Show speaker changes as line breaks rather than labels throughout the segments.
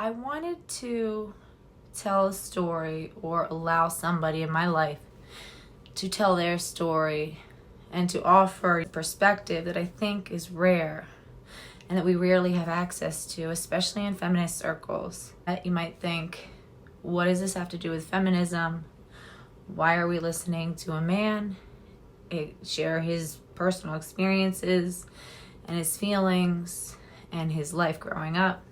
I wanted to tell a story or allow somebody in my life to tell their story and to offer a perspective that I think is rare and that we rarely have access to, especially in feminist circles. You might think, what does this have to do with feminism? Why are we listening to a man share his personal experiences and his feelings and his life growing up?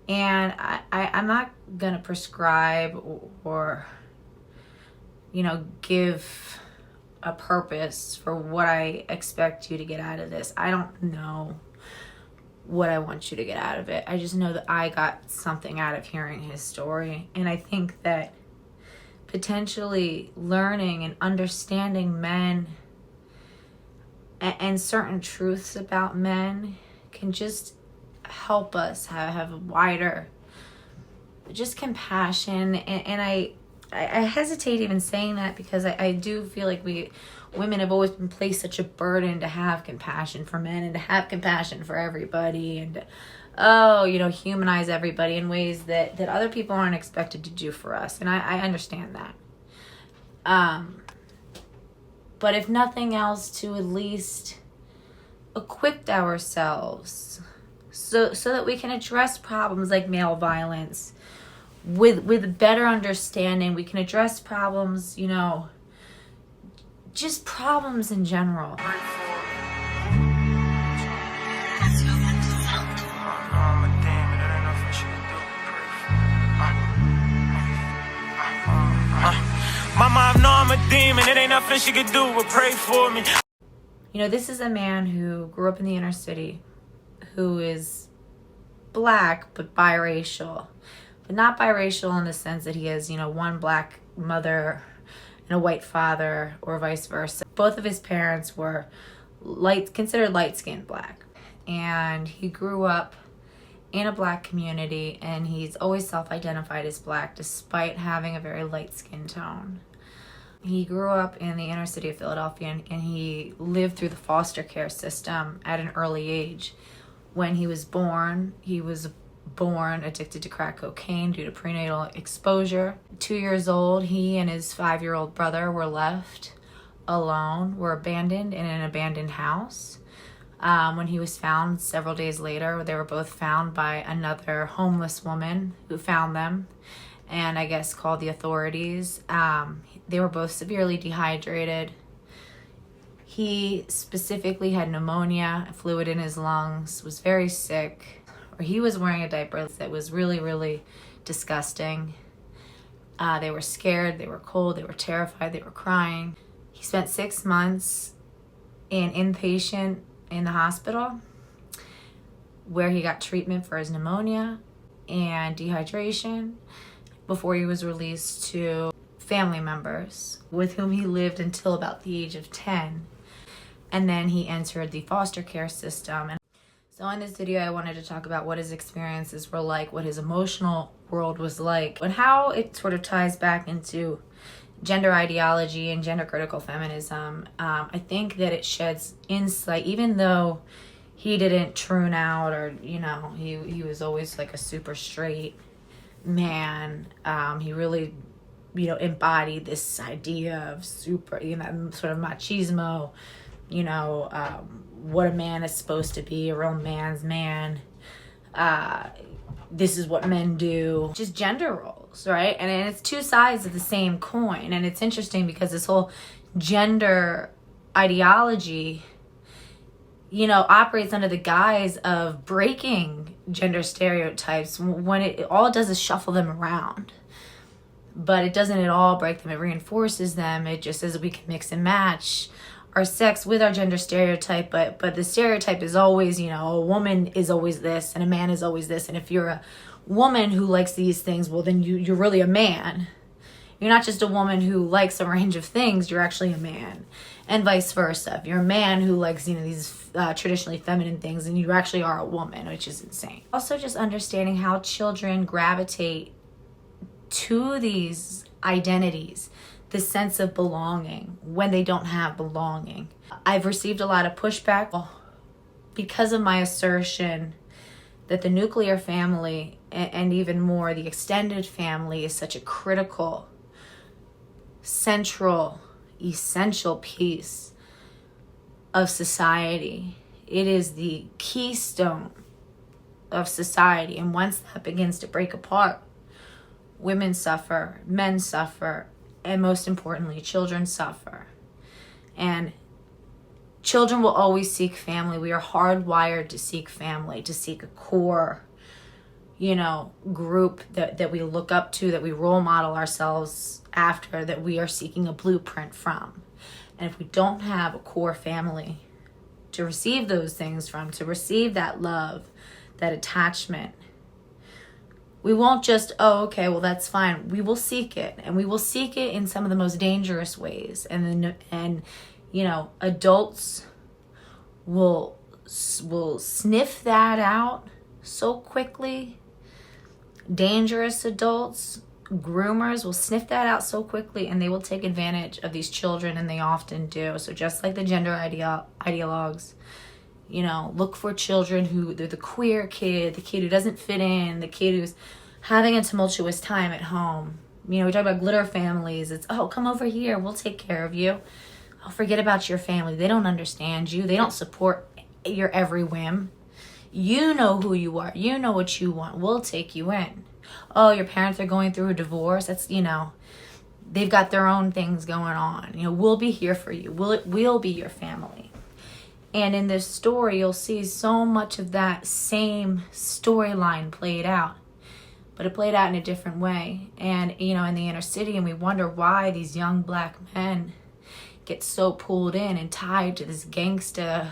And I'm not gonna prescribe or give a purpose for what I expect you to get out of this. I don't know what I want you to get out of it. I just know that I got something out of hearing his story. And I think that potentially learning and understanding men and certain truths about men can just help us have a wider just compassion. And I hesitate even saying that because I do feel like women have always been placed such a burden to have compassion for men and to have compassion for everybody and humanize everybody in ways that other people aren't expected to do for us. And I understand that. But if nothing else, to at least equip ourselves so that we can address problems like male violence with better understanding. We can address problems, just problems in general.
Mama, I know I'm a demon. It ain't nothing she could do but pray for me.
This is a man who grew up in the inner city, who is black but biracial. But not biracial in the sense that he has, one black mother and a white father or vice versa. Both of his parents were considered light-skinned black. And he grew up in a black community, and he's always self-identified as black despite having a very light skin tone. He grew up in the inner city of Philadelphia, and he lived through the foster care system at an early age. When he was born addicted to crack cocaine due to prenatal exposure. 2 years old, he and his 5-year-old brother were left alone, were abandoned in an abandoned house. When he was found several days later, they were both found by another homeless woman who found them and I guess called the authorities. They were both severely dehydrated. He specifically had pneumonia, fluid in his lungs, was very sick. Or he was wearing a diaper that was really, really disgusting. They were scared, they were cold, they were terrified, they were crying. He spent 6 months inpatient in the hospital where he got treatment for his pneumonia and dehydration before he was released to family members with whom he lived until about the age of 10. And then he entered the foster care system. So in this video, I wanted to talk about what his experiences were like, what his emotional world was like, and how it sort of ties back into gender ideology and gender critical feminism. I think that it sheds insight, even though he didn't tune out or, he was always like a super straight man. He really, embodied this idea of super, sort of machismo, what a man is supposed to be, a real man's man. This is what men do. Just gender roles, right? And it's two sides of the same coin. And it's interesting because this whole gender ideology, operates under the guise of breaking gender stereotypes when it all does is shuffle them around. But it doesn't at all break them. It reinforces them. It just says we can mix and match our sex with our gender stereotype, but the stereotype is always, a woman is always this and a man is always this. And if you're a woman who likes these things, well, then you're really a man. You're not just a woman who likes a range of things, you're actually a man. And vice versa. If you're a man who likes, these traditionally feminine things, then you actually are a woman, which is insane. Also just understanding how children gravitate to these identities, the sense of belonging when they don't have belonging. I've received a lot of pushback because of my assertion that the nuclear family and even more, the extended family is such a critical, central, essential piece of society. It is the keystone of society. And once that begins to break apart, women suffer, men suffer, and most importantly, children suffer. And children will always seek family. We are hardwired to seek family, to seek a core, group that we look up to, that we role model ourselves after, that we are seeking a blueprint from. And if we don't have a core family to receive those things from, to receive that love, that attachment, we won't just, okay, well, that's fine. We will seek it, and we will seek it in some of the most dangerous ways. And adults will sniff that out so quickly. Dangerous adults, groomers will sniff that out so quickly, and they will take advantage of these children, and they often do. So just like the gender ideologues, look for children who, they're the queer kid, the kid who doesn't fit in, the kid who's having a tumultuous time at home. We talk about glitter families. It's, oh, come over here, we'll take care of you. Oh, forget about your family. They don't understand you. They don't support your every whim. You know who you are. You know what you want. We'll take you in. Oh, your parents are going through a divorce. That's, they've got their own things going on. We'll be here for you. We'll be your family. And in this story, you'll see so much of that same storyline played out. But it played out in a different way. And, in the inner city, and we wonder why these young black men get so pulled in and tied to this gangsta,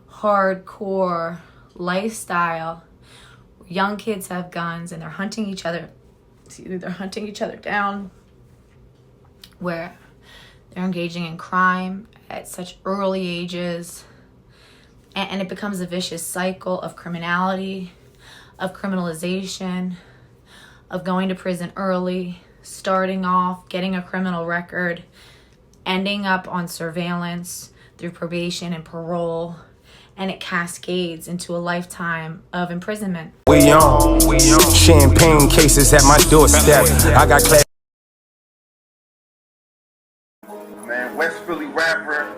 hardcore lifestyle. Young kids have guns and they're hunting each other. They're hunting each other down, where they're engaging in crime at such early ages. And it becomes a vicious cycle of criminality, of criminalization, of going to prison early, starting off, getting a criminal record, ending up on surveillance through probation and parole, and it cascades into a lifetime of imprisonment.
We on champagne cases at my doorstep. I got
man, West Philly rapper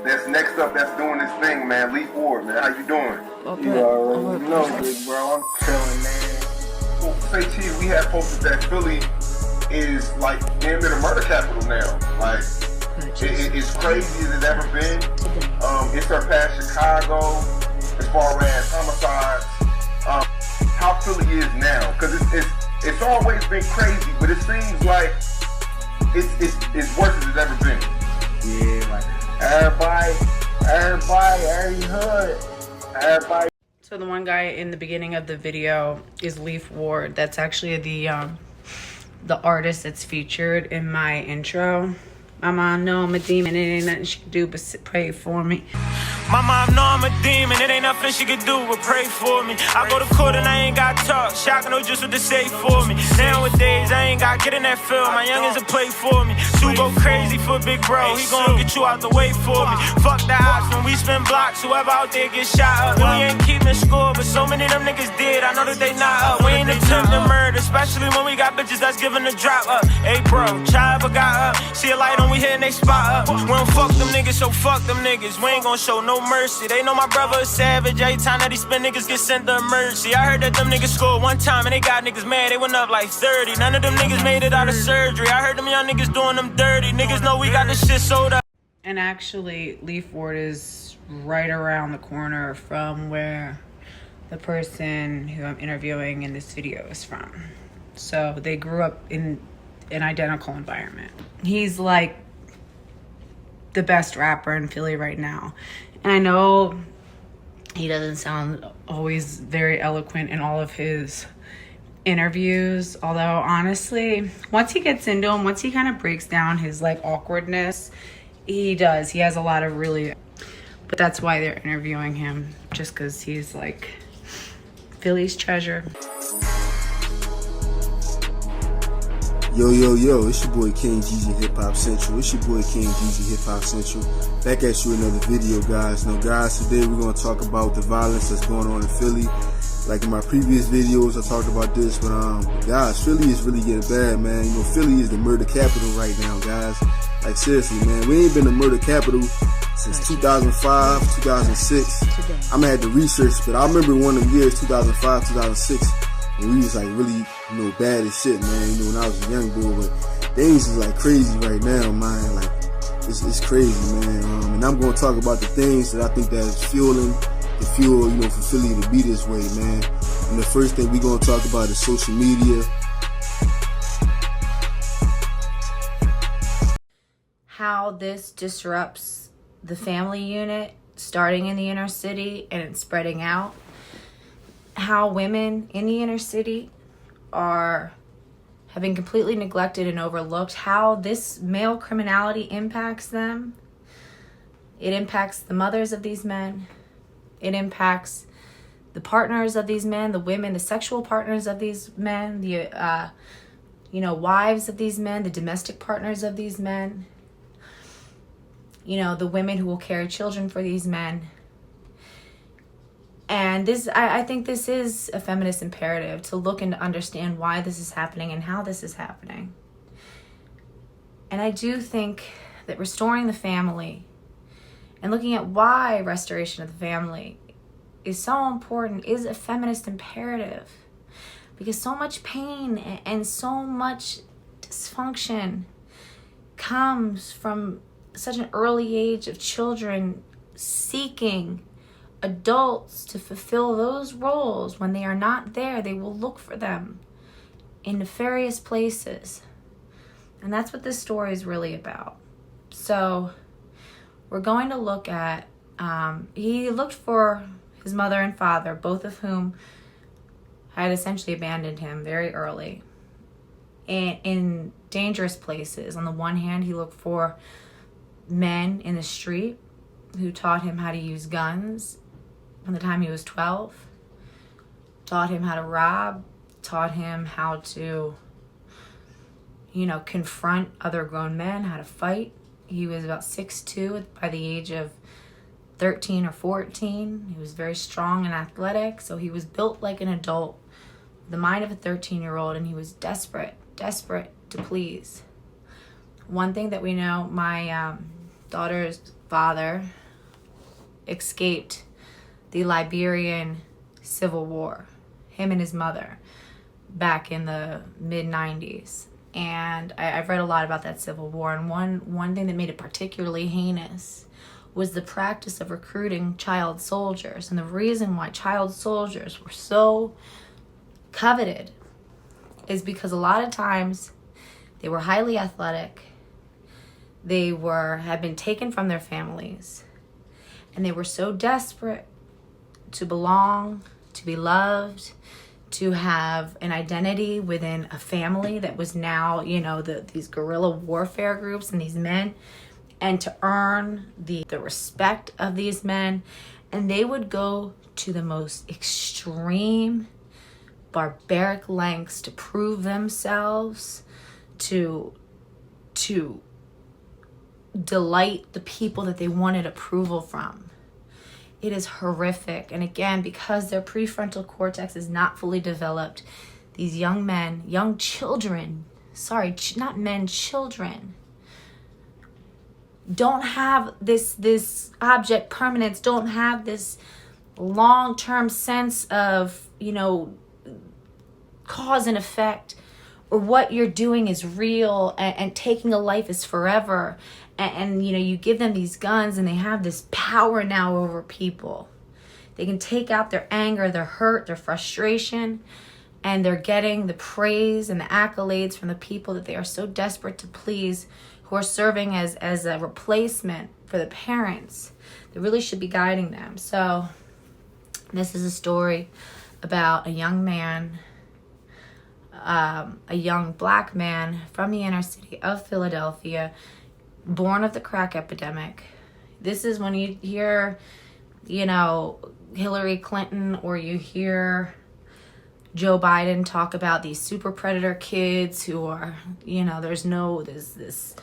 that's next up, that's doing this thing, man. Leaf Ward, man. How you doing?
Okay.
You already know, big bro. I'm chilling, man. Well, say cheese, we have posted that Philly is like damn near the murder capital now. Like, it's crazy as it's ever been. It surpassed Chicago as far as homicides. How Philly is now, because it's always been crazy, but it seems like it's worse as it's ever been. Yeah, like everybody, every hood, everybody.
So the one guy in the beginning of the video is Leaf Ward. That's actually the artist that's featured in my intro. My mom know I'm a demon, it ain't nothing she can do but pray for me.
My mom know I'm a demon, it ain't nothing she could do but pray for me. I go to court and I ain't got talk, shocking no just what to say for me. Nowadays I ain't got get in that field, my youngins will play for me. Sue go crazy for big bro, he gon' get you out the way for me. Fuck the odds when we spin blocks, whoever out there get shot up. We ain't keeping score, but so many of them niggas did, I know that they not up. We ain't attempting murder, especially when we got bitches that's giving the drop up. Hey bro, child ever got up, see a light on, we hitting they spot up. We don't fuck them niggas, so fuck them niggas. We ain't gon' show no mercy. They know my brother is savage. Every time that he spin, niggas get sent to emergency. I heard that them niggas scored one time and they got niggas mad. They went up like 30. None of them niggas made it out of surgery. I heard them young niggas doing them dirty. Niggas know we got this shit sold up.
And actually, Leaf Ward is right around the corner from where the person who I'm interviewing in this video is from. So they grew up in an identical environment. He's like the best rapper in Philly right now. And I know he doesn't sound always very eloquent in all of his interviews, although honestly, once he gets into him, once he kind of breaks down his like awkwardness, he does. He has a lot of really, but that's why they're interviewing him, just because he's like Philly's treasure.
Yo, it's your boy King GG Hip Hop Central. It's your boy King GG Hip Hop Central. Back at you another video, guys. Now, guys, today we're going to talk about the violence that's going on in Philly. Like in my previous videos, I talked about this, but guys, Philly is really getting bad, man. You know, Philly is the murder capital right now, guys. Like seriously, man, we ain't been the murder capital since 2005, 2006. I'm gonna have to research, but I remember one of the years, 2005, 2006, when we was like really, you know, bad as shit, man. You know, when I was a young boy, but things is like crazy right now, man. Like it's crazy, man. And I'm gonna talk about the things that I think that is fueling the fuel, you know, for Philly to be this way, man. And the first thing we gonna talk about is social media.
How this disrupts the family unit, starting in the inner city and spreading out. How women in the inner city have been completely neglected and overlooked. How this male criminality impacts them. It impacts the mothers of these men. It impacts the partners of these men, the women, the sexual partners of these men, the wives of these men, the domestic partners of these men. You know, the women who will carry children for these men. And I think this is a feminist imperative to look and to understand why this is happening and how this is happening. And I do think that restoring the family and looking at why restoration of the family is so important is a feminist imperative. Because so much pain and so much dysfunction comes from such an early age of children seeking adults to fulfill those roles. When they are not there, they will look for them in nefarious places. And that's what this story is really about. So we're going to look at, he looked for his mother and father, both of whom had essentially abandoned him very early in dangerous places. On the one hand, he looked for men in the street who taught him how to use guns from the time he was 12, taught him how to rob, taught him how to, confront other grown men, how to fight. He was about 6'2" by the age of 13 or 14. He was very strong and athletic, so he was built like an adult, the mind of a 13-year-old, and he was desperate to please. One thing that we know, my daughter's father escaped the Liberian Civil War, him and his mother, back in the mid-90s. And I've read a lot about that Civil War, and one thing that made it particularly heinous was the practice of recruiting child soldiers. And the reason why child soldiers were so coveted is because a lot of times they were highly athletic, they had been taken from their families, and they were so desperate to belong, to be loved, to have an identity within a family that was now, these guerrilla warfare groups and these men, and to earn the respect of these men. And they would go to the most extreme, barbaric lengths to prove themselves, to delight the people that they wanted approval from. It is horrific. And again, because their prefrontal cortex is not fully developed, these young men, young children, not men, children, don't have this object permanence, don't have this long-term sense of, cause and effect, or what you're doing is real and taking a life is forever. And you give them these guns and they have this power now over people. They can take out their anger, their hurt, their frustration, and they're getting the praise and the accolades from the people that they are so desperate to please, who are serving as a replacement for the parents that really should be guiding them. So this is a story about a young man, a young black man from the inner city of Philadelphia, born of the crack epidemic. This is when you hear, Hillary Clinton, or you hear Joe Biden talk about these super predator kids who are, these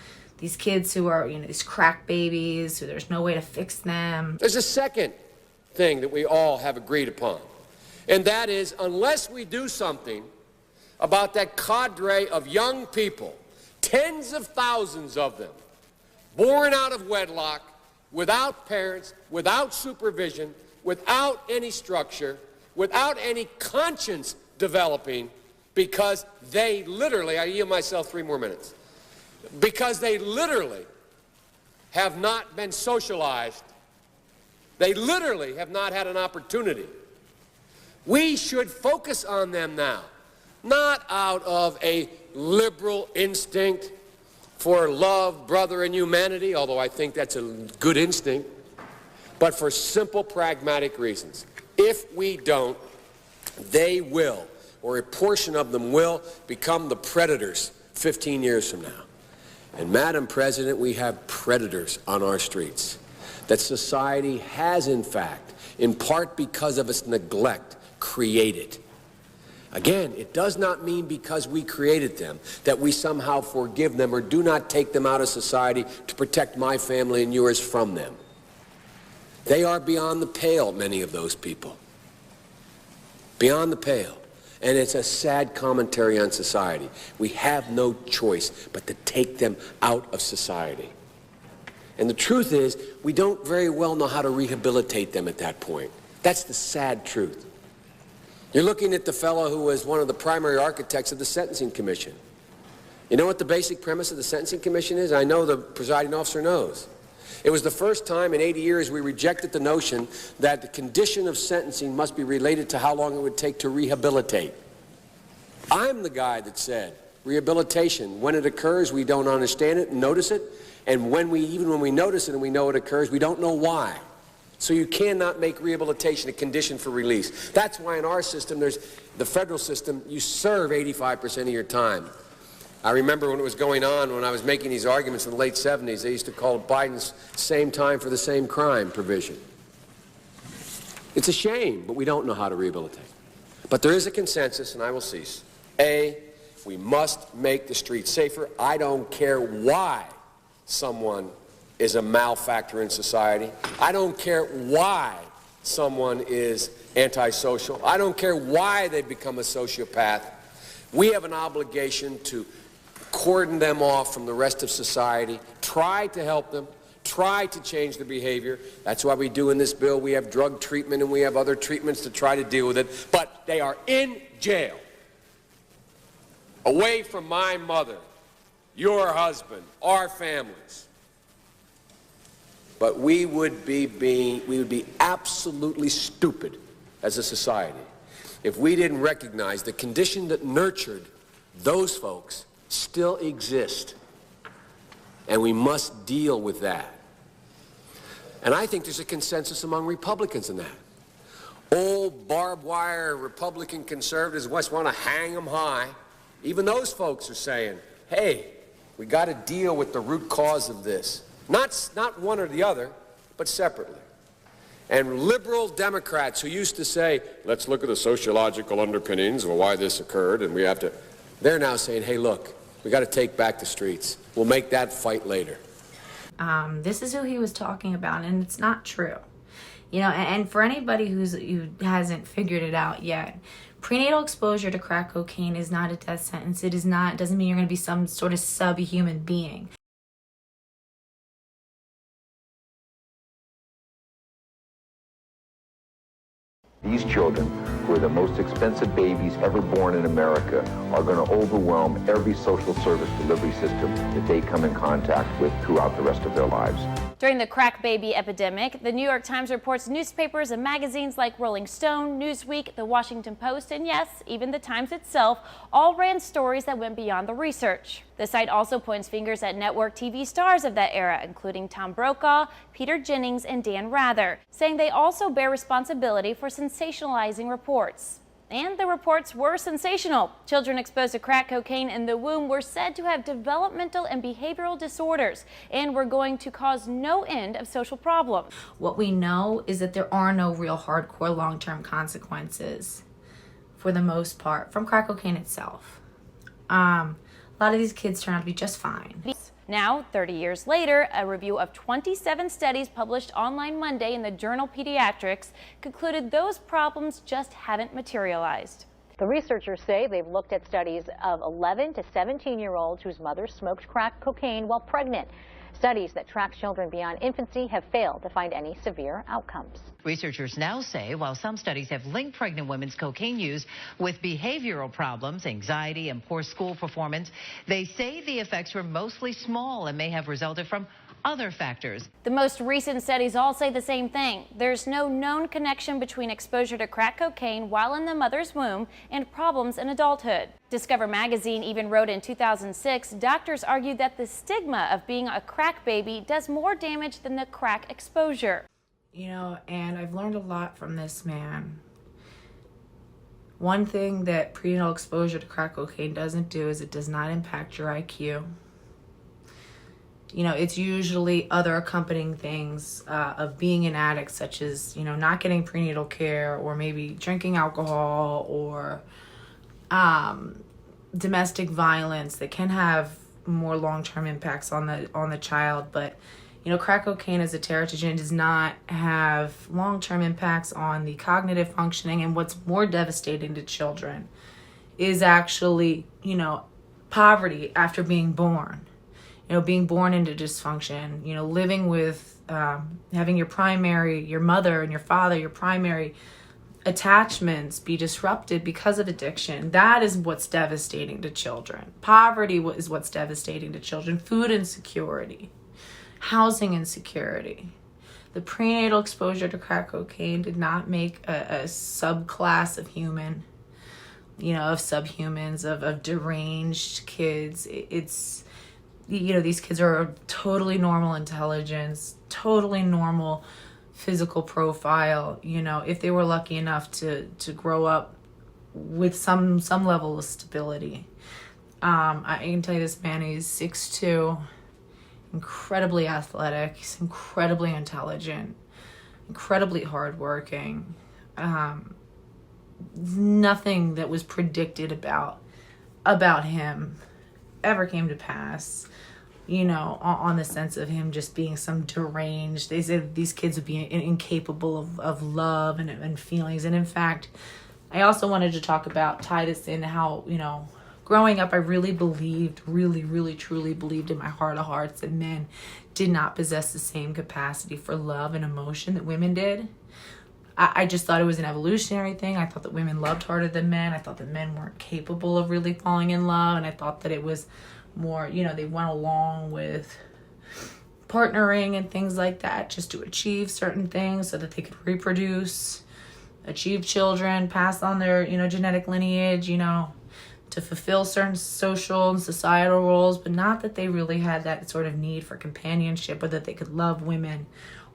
kids who are, these crack babies who there's no way to fix them.
There's a second thing that we all have agreed upon, And that is, unless we do something about that cadre of young people, tens of thousands of them, born out of wedlock, without parents, without supervision, without any structure, without any conscience developing, because they literally, I yield myself 3 more minutes, because they literally have not been socialized. They literally have not had an opportunity. We should focus on them now, not out of a liberal instinct for love, brother, and humanity, although I think that's a good instinct, but for simple, pragmatic reasons. If we don't, they will, or a portion of them will, become the predators 15 years from now. And Madam President, we have predators on our streets that society has, in fact, in part because of its neglect, created. Again, it does not mean because we created them that we somehow forgive them or do not take them out of society to protect my family and yours from them. They are beyond the pale, many of those people. Beyond the pale. And it's a sad commentary on society. We have no choice but to take them out of society. And the truth is, we don't very well know how to rehabilitate them at that point. That's the sad truth. You're looking at the fellow who was one of the primary architects of the Sentencing Commission. You know what the basic premise of the Sentencing Commission is? I know the presiding officer knows. It was the first time in 80 years we rejected the notion that the condition of sentencing must be related to how long it would take to rehabilitate. I'm the guy that said rehabilitation, when it occurs, we don't understand it and notice it, and even when we notice it and we know it occurs, we don't know why. So you cannot make rehabilitation a condition for release. That's why in our system, the federal system, you serve 85% of your time. I remember when it was going on, when I was making these arguments in the late 70s, they used to call it Biden's same time for the same crime provision. It's a shame, but we don't know how to rehabilitate. But there is a consensus, and I will cease. A, we must make the streets safer. I don't care why someone is a malfactor in society. I don't care why someone is antisocial. I don't care why they become a sociopath. We have an obligation to cordon them off from the rest of society, try to help them, try to change their behavior. That's why we do in this bill. We have drug treatment and we have other treatments to try to deal with it. But they are in jail, away from my mother, your husband, our families. But we would be absolutely stupid as a society if we didn't recognize the condition that nurtured those folks still exist. And we must deal with that. And I think there's a consensus among Republicans in that. Old barbed wire Republican conservatives just want to hang them high. Even those folks are saying, hey, we got to deal with the root cause of this. Not one or the other, but separately. And liberal Democrats who used to say, let's look at the sociological underpinnings of why this occurred, and we have to, they're now saying, hey, look, we got to take back the streets. We'll make that fight later.
This is who he was talking about, and it's not true. You know, and for anybody who hasn't figured it out yet, prenatal exposure to crack cocaine is not a death sentence. It doesn't mean you're going to be some sort of subhuman being.
These children, who are the most expensive babies ever born in America, are going to overwhelm every social service delivery system that they come in contact with throughout the rest of their lives.
During the crack baby epidemic, the New York Times reports newspapers and magazines like Rolling Stone, Newsweek, The Washington Post, and yes, even the Times itself, all ran stories that went beyond the research. The site also points fingers at network TV stars of that era, including Tom Brokaw, Peter Jennings, and Dan Rather, saying they also bear responsibility for sensationalizing reports. And the reports were sensational. Children exposed to crack cocaine in the womb were said to have developmental and behavioral disorders and were going to cause no end of social problems.
What we know is that there are no real hardcore long-term consequences, for the most part, from crack cocaine itself. A lot of these kids turn out to be just fine.
Now, 30 years later, a review of 27 studies published online Monday in the journal Pediatrics concluded those problems just haven't materialized.
The researchers say they've looked at studies of 11 to 17-year-olds whose mothers smoked crack cocaine while pregnant. Studies that track children beyond infancy have failed to find any severe outcomes.
Researchers now say while some studies have linked pregnant women's cocaine use with behavioral problems, anxiety, and poor school performance, they say the effects were mostly small and may have resulted from other factors.
The most recent studies all say the same thing. There's no known connection between exposure to crack cocaine while in the mother's womb and problems in adulthood. Discover magazine even wrote in 2006, doctors argued that the stigma of being a crack baby does more damage than the crack exposure.
You know, and I've learned a lot from this man. One thing that prenatal exposure to crack cocaine doesn't do is it does not impact your IQ. You know, it's usually other accompanying things of being an addict, such as, you know, not getting prenatal care, or maybe drinking alcohol, or domestic violence that can have more long-term impacts on the child. But, you know, crack cocaine as a teratogen does not have long-term impacts on the cognitive functioning. And what's more devastating to children is actually, you know, poverty after being born. You know, being born into dysfunction, you know, living with, having your mother and your father, your primary attachments be disrupted because of addiction. That is what's devastating to children. Poverty is what's devastating to children. Food insecurity, housing insecurity. The prenatal exposure to crack cocaine did not make a subclass of human, you know, of subhumans, of deranged kids. It's, you know, these kids are totally normal intelligence, totally normal physical profile. You know, if they were lucky enough to grow up with some level of stability. I can tell you this man is 6'2", incredibly athletic, he's incredibly intelligent, incredibly hardworking. Nothing that was predicted about him ever came to pass, you know, on the sense of him just being some deranged. They said these kids would be incapable of love and feelings. And in fact, I also wanted to tie this in how, you know, growing up, I really believed, really, truly believed in my heart of hearts that men did not possess the same capacity for love and emotion that women did. I just thought it was an evolutionary thing. I thought that women loved harder than men. I thought that men weren't capable of really falling in love. And I thought that it was more, you know, they went along with partnering and things like that just to achieve certain things so that they could reproduce, achieve children, pass on their, you know, genetic lineage, you know, to fulfill certain social and societal roles, but not that they really had that sort of need for companionship, or that they could love women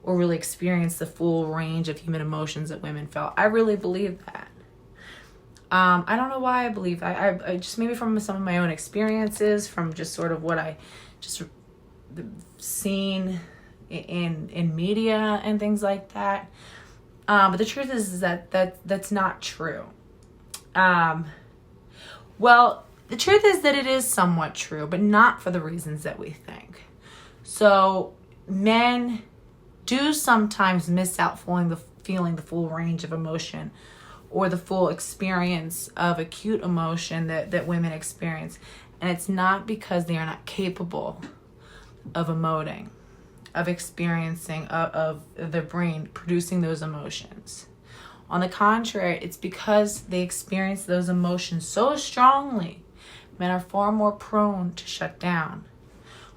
or really experience the full range of human emotions that women felt. I really believe that. I don't know why I believe. I just, maybe from some of my own experiences, from just sort of what I just seen in media and things like that. But the truth is that that's not true. Well, the truth is that it is somewhat true, but not for the reasons that we think. So men do sometimes miss out feeling the full range of emotion, or the full experience of acute emotion that women experience. And it's not because they are not capable of emoting, of experiencing, of their brain producing those emotions. On the contrary, it's because they experience those emotions so strongly, men are far more prone to shut down.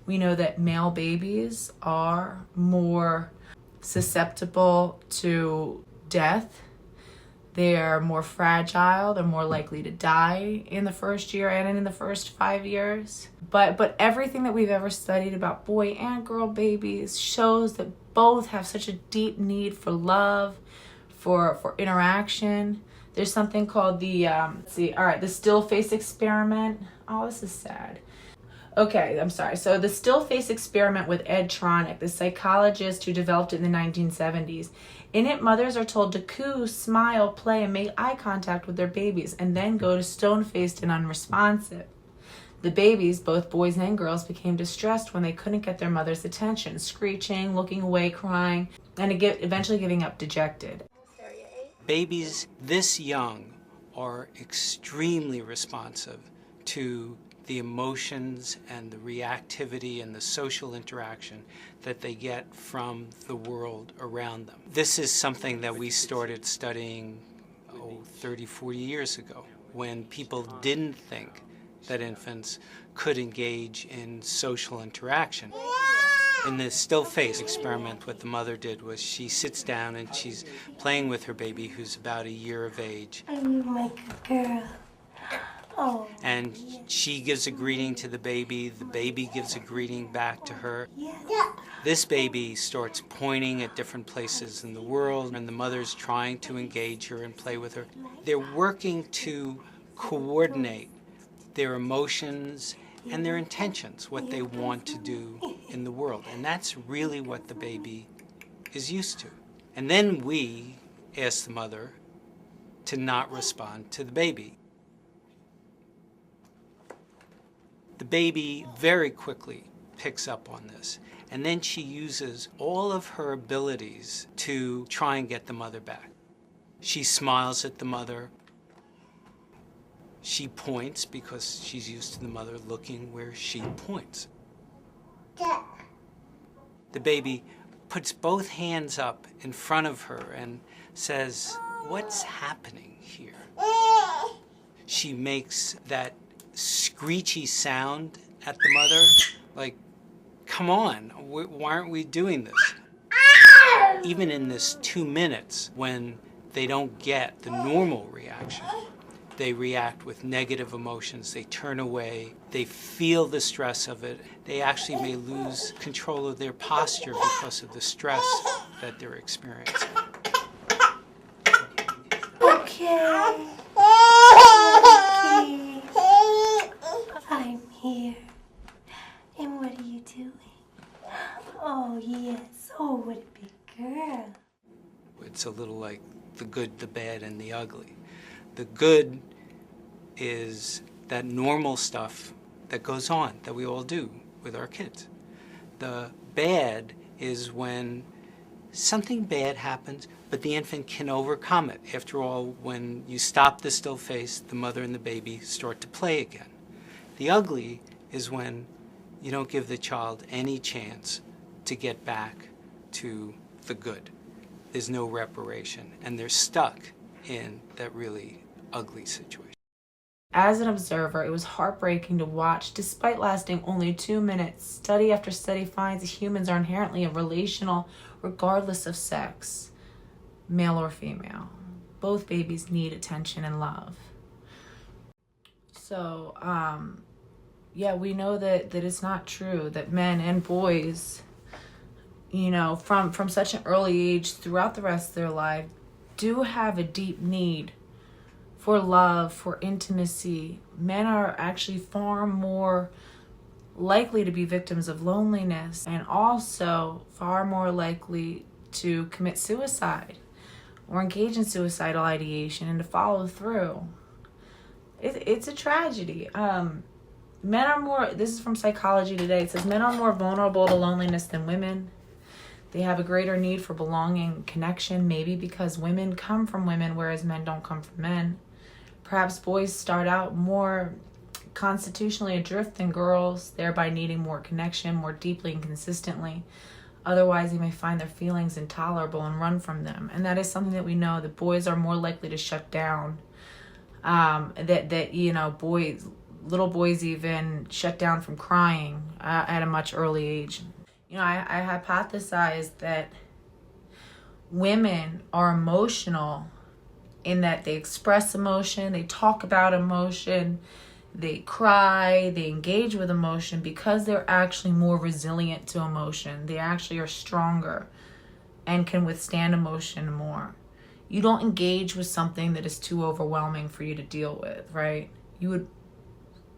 We know that male babies are more susceptible to death. They are more fragile. They're more likely to die in the first year and in the first 5 years. But everything that we've ever studied about boy and girl babies shows that both have such a deep need for love, for interaction. There's something called the still face experiment. Oh, this is sad. Okay, I'm sorry. So the still face experiment with Ed Tronick, the psychologist who developed it in the 1970s. In it, mothers are told to coo, smile, play, and make eye contact with their babies, and then go to stone-faced and unresponsive. The babies, both boys and girls, became distressed when they couldn't get their mother's attention, screeching, looking away, crying, and eventually giving up dejected.
Babies this young are extremely responsive to the emotions and the reactivity and the social interaction that they get from the world around them. This is something that we started studying 30, 40 years ago, when people didn't think that infants could engage in social interaction. In the still face experiment, what the mother did was she sits down and she's playing with her baby who's about a year of age.
I'm like a girl. Oh.
And she gives a greeting to the baby gives a greeting back to her.
Yeah.
This baby starts pointing at different places in the world, and the mother's trying to engage her and play with her. They're working to coordinate their emotions and their intentions, what they want to do in the world. And that's really what the baby is used to. And then we ask the mother to not respond to the baby. The baby very quickly picks up on this, and then she uses all of her abilities to try and get the mother back. She smiles at the mother. She points because she's used to the mother looking where she points. The baby puts both hands up in front of her and says, "What's happening here?" She makes that screechy sound at the mother, like, come on, why aren't we doing this? Even in this 2 minutes, when they don't get the normal reaction, they react with negative emotions, they turn away, they feel the stress of it, they actually may lose control of their posture because of the stress that they're experiencing.
Okay. I'm here. And what are you doing? Oh, yes. Oh, what a big girl.
It's a little like the good, the bad, and the ugly. The good is that normal stuff that goes on, that we all do with our kids. The bad is when something bad happens, but the infant can overcome it. After all, when you stop the still face, the mother and the baby start to play again. The ugly is when you don't give the child any chance to get back to the good. There's no reparation, and they're stuck in that really ugly situation.
As an observer, it was heartbreaking to watch. Despite lasting only 2 minutes, study after study finds that humans are inherently relational regardless of sex, male or female. Both babies need attention and love. So, yeah, we know that it's not true that men and boys, you know, from such an early age throughout the rest of their life, do have a deep need for love, for intimacy. Men are actually far more likely to be victims of loneliness and also far more likely to commit suicide or engage in suicidal ideation and to follow through. It's a tragedy. Men are more, this is from Psychology Today, it says men are more vulnerable to loneliness than women. They have a greater need for belonging, connection, maybe because women come from women, whereas men don't come from men. Perhaps boys start out more constitutionally adrift than girls, thereby needing more connection, more deeply and consistently. Otherwise, they may find their feelings intolerable and run from them. And that is something that we know, that boys are more likely to shut down. That you know, little boys even shut down from crying at a much early age. You know, I hypothesize that women are emotional in that they express emotion, they talk about emotion, they cry, they engage with emotion because they're actually more resilient to emotion. They actually are stronger and can withstand emotion more. You don't engage with something that is too overwhelming for you to deal with, right? You would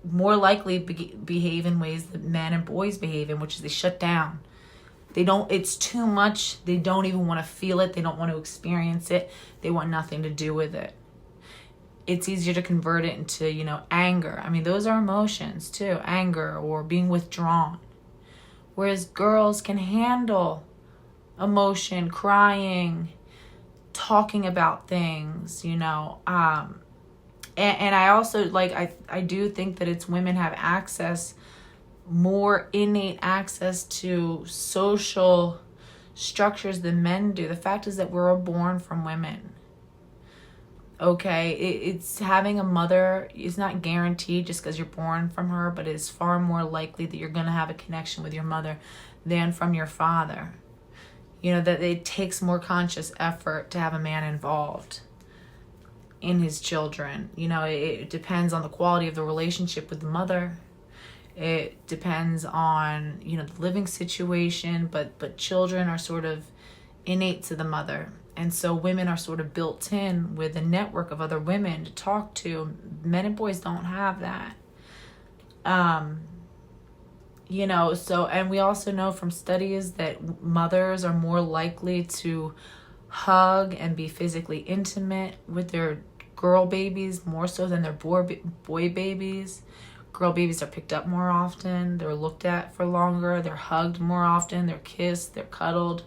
more likely behave in ways that men and boys behave in, which is they shut down. They don't, it's too much. They don't even want to feel it. They don't want to experience it. They want nothing to do with it. it's easier to convert it into, anger. I mean, those are emotions too, anger or being withdrawn. Whereas girls can handle emotion, crying, talking about things, and I also I do think that it's women have more innate access to social structures than men do. The fact is that we're born from women. Okay, it's having a mother is not guaranteed just because you're born from her, but it's far more likely that you're going to have a connection with your mother than from your father. That it takes more conscious effort to have a man involved in his children. It depends on the quality of the relationship with the mother. It depends on, the living situation, but children are sort of innate to the mother. And so women are sort of built in with a network of other women to talk to. Men and boys don't have that. And we also know from studies that mothers are more likely to hug and be physically intimate with their girl babies more so than their boy babies. Girl babies are picked up more often. They're looked at for longer. They're hugged more often. They're kissed. They're cuddled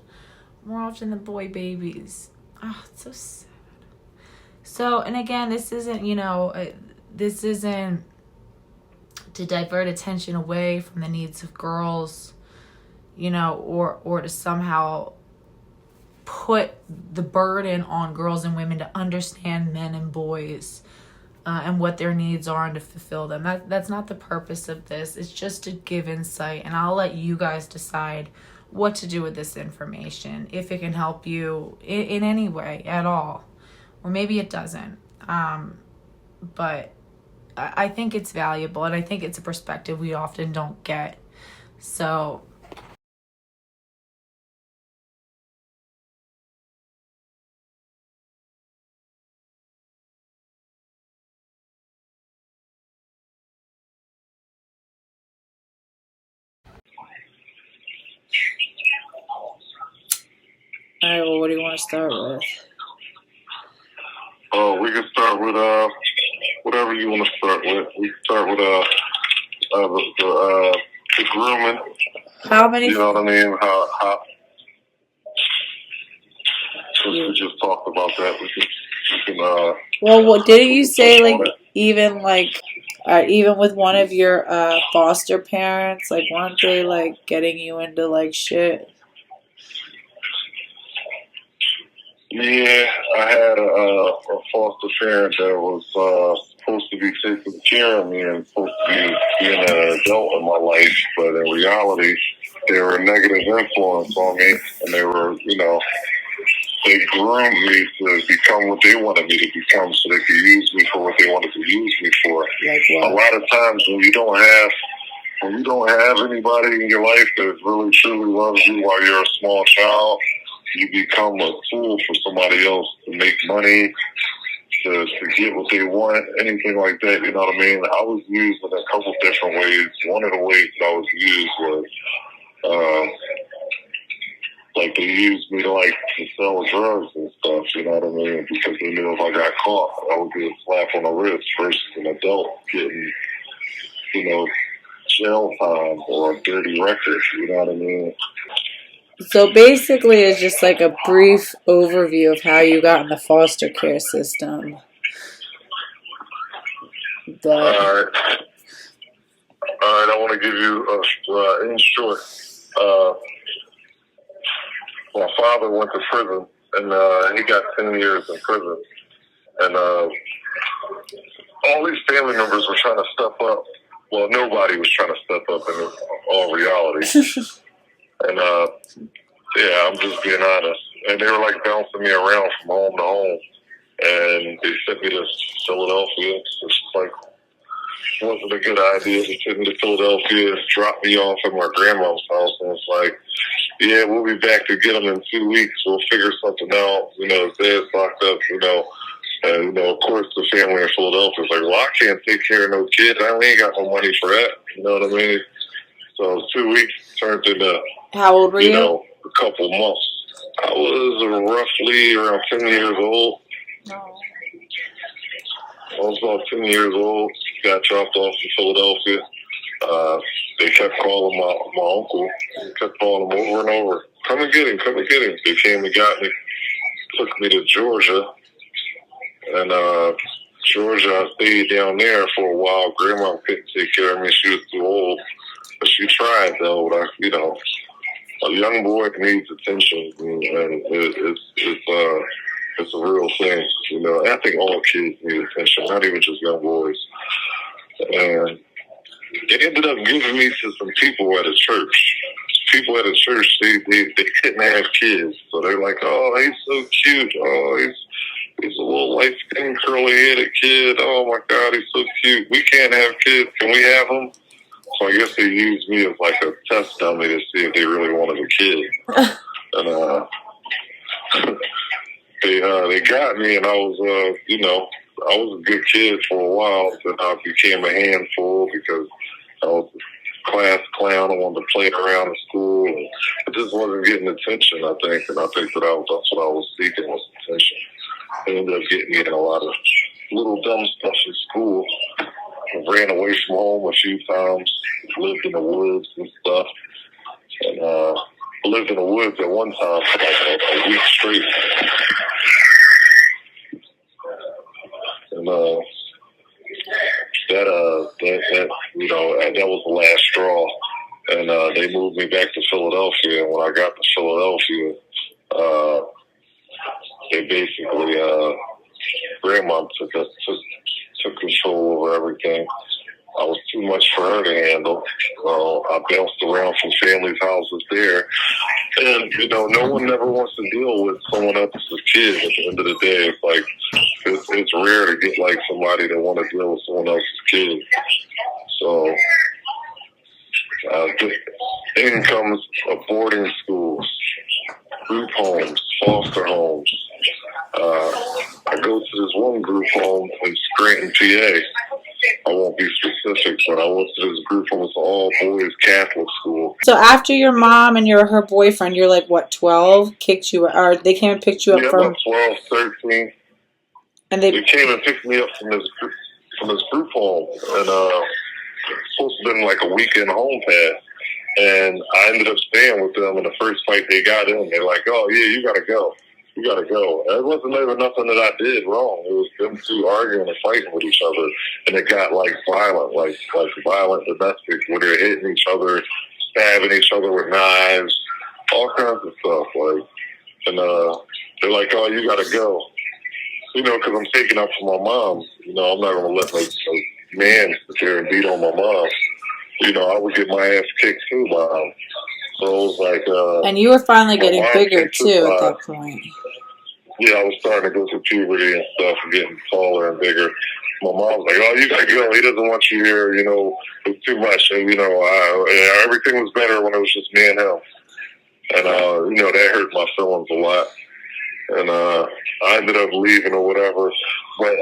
more often than boy babies. Oh, it's so sad. So, and again, this isn't to divert attention away from the needs of girls, or to somehow put the burden on girls and women to understand men and boys and what their needs are and to fulfill them. That's not the purpose of this. It's just to give insight, and I'll let you guys decide what to do with this information, if it can help you in any way at all, or maybe it doesn't. But I think it's valuable, and I think it's a perspective we often don't get. So all right, well, what do you want to start with?
We can start with whatever you want to start with. We can start with the grooming.
How many?
You know what I mean? How since we just talked about that, we can
Well, what didn't you say? Even with one of your foster parents, weren't they getting you into shit?
Yeah, I had a foster parent that was supposed to be taking care of me and supposed to be being an adult in my life, but in reality, they were a negative influence on me, and they were, they groomed me to become what they wanted me to become so they could use me for what they wanted to use me for. A lot of times when you don't have anybody in your life that really truly loves you while you're a small child, you become a tool for somebody else to make money, to get what they want, anything like that, you know what I mean? I was used in a couple different ways. One of the ways that I was used was, they used me to sell drugs and stuff, you know what I mean? Because they knew if I got caught, I would get a slap on the wrist versus an adult getting, jail time or a dirty record, you know what I mean?
So basically, it's just a brief overview of how you got in the foster care system.
All right, I want to give you, in short, my father went to prison, and he got 10 years in prison. And all these family members were trying to step up. Well, nobody was trying to step up in all reality. And, yeah, I'm just being honest. And they were bouncing me around from home to home. And they sent me to Philadelphia. It's wasn't a good idea. They sent me to Philadelphia, dropped me off at my grandma's house. And it's yeah, we'll be back to get them in 2 weeks. We'll figure something out. His dad's locked up, And, of course, the family in Philadelphia is well, I can't take care of no kids. I ain't got no money for that. You know what I mean? So 2 weeks turned into,
how old were you?
A couple months. I was roughly around 10 years old.
No.
I was about 10 years old. Got dropped off in Philadelphia. They kept calling my uncle. They kept calling him over and over. Come and get him, come and get him. They came and got me. Took me to Georgia. And Georgia, I stayed down there for a while. Grandma couldn't take care of me. She was too old. But she tried, though. But you know, a young boy needs attention. And it's a real thing. You know, I think all kids need attention, not even just young boys. And they ended up giving me to some people at a church. People at a church, they couldn't have kids. So they're like, oh, he's so cute. Oh, he's a little light-skinned, curly-headed kid. Oh, my God, he's so cute. We can't have kids. Can we have them? So I guess they used me as like a test dummy to see if they really wanted a kid. And they got me, and I was, you know, I was a good kid for a while. Then I became a handful because I was a class clown. I wanted to play around in school. And I just wasn't getting attention, I think. And I think that's what I was seeking, was attention. They ended up getting me in a lot of little dumb stuff in school. I ran away from home a few times. Lived in the woods and stuff. And I lived in the woods at one time for like a week straight. And that you know, that was the last straw. And they moved me back to Philadelphia. And when I got to Philadelphia, they basically grandma took control over everything. I was too much for her to handle. I bounced around from families' houses there. And, you know, no one ever wants to deal with someone else's kid at the end of the day. It's like, it's rare to get, like, somebody that want to deal with someone else's kid. So, then comes boarding schools, group homes, foster homes. I go to this one group home in Scranton, PA. I won't be specific, but I went to this group home. It's an all-boys Catholic school.
So after your mom and her boyfriend, you're like, what, 12? Kicked you, or they came and picked you up from?
About 12, 13. And they came and picked me up from this group home. And it's supposed to have been like a weekend home pass. And I ended up staying with them. And the first fight they got in, they're like, oh, yeah, you got to go. You got to go. It wasn't even nothing that I did wrong. It was them two arguing and fighting with each other. And it got, like, violent, like violent domestic, where they're hitting each other, stabbing each other with knives, all kinds of stuff. Like, and they're like, oh, you got to go. You know, because I'm taking up for my mom. You know, I'm not going to let no man sit there and beat on my mom. You know, I would get my ass kicked, too, by him. So it was like...
and you were finally getting bigger, too, at that point.
Yeah, I was starting to go through puberty and stuff and getting taller and bigger. My mom was like, oh, you got to go. He doesn't want you here. You know, it's too much. And, you know, everything was better when it was just me and him. And, you know, that hurt my feelings a lot. And I ended up leaving or whatever. But